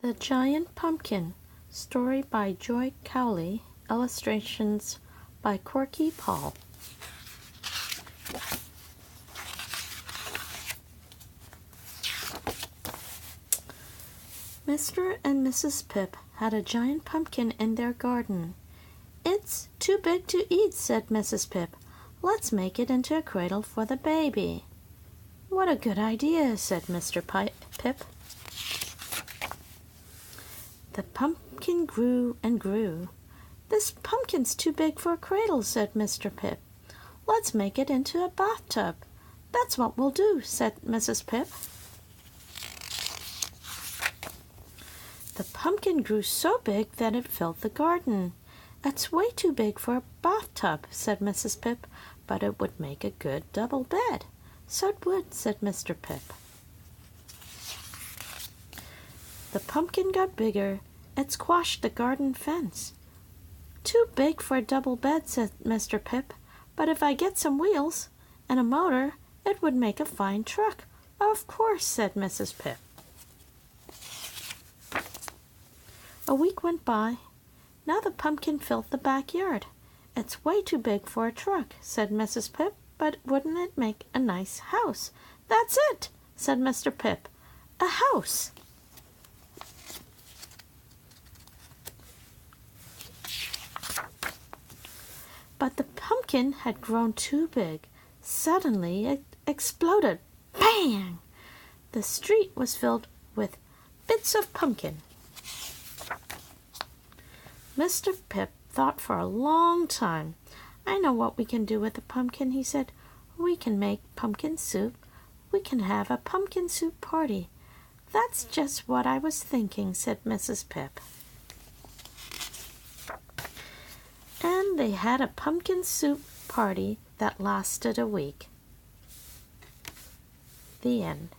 The Giant Pumpkin, story by Joy Cowley, illustrations by Korky Paul. Mr. and Mrs. Pip had a giant pumpkin in their garden. "It's too big to eat," said Mrs. Pip. "Let's make it into a cradle for the baby." "What a good idea," said Mr. Pip. The pumpkin grew and grew. "This pumpkin's too big for a cradle," said Mr. Pip. "Let's make it into a bathtub." "That's what we'll do," said Mrs. Pip. The pumpkin grew so big that it filled the garden. "It's way too big for a bathtub," said Mrs. Pip, "but it would make a good double bed." "So it would," said Mr. Pip. The pumpkin got bigger. It squashed the garden fence. "Too big for a double bed," said Mr. Pip, "but if I get some wheels and a motor, it would make a fine truck." "Of course," said Mrs. Pip. A week went by. Now the pumpkin filled the backyard. "It's way too big for a truck," said Mrs. Pip, "but wouldn't it make a nice house?" "That's it," said Mr. Pip. "A house." But the pumpkin had grown too big. Suddenly it exploded. Bang! The street was filled with bits of pumpkin. Mr. Pip thought for a long time. "I know what we can do with the pumpkin," he said. "We can make pumpkin soup. We can have a pumpkin soup party." "That's just what I was thinking," said Mrs. Pip. And they had a pumpkin soup party that lasted a week. The end.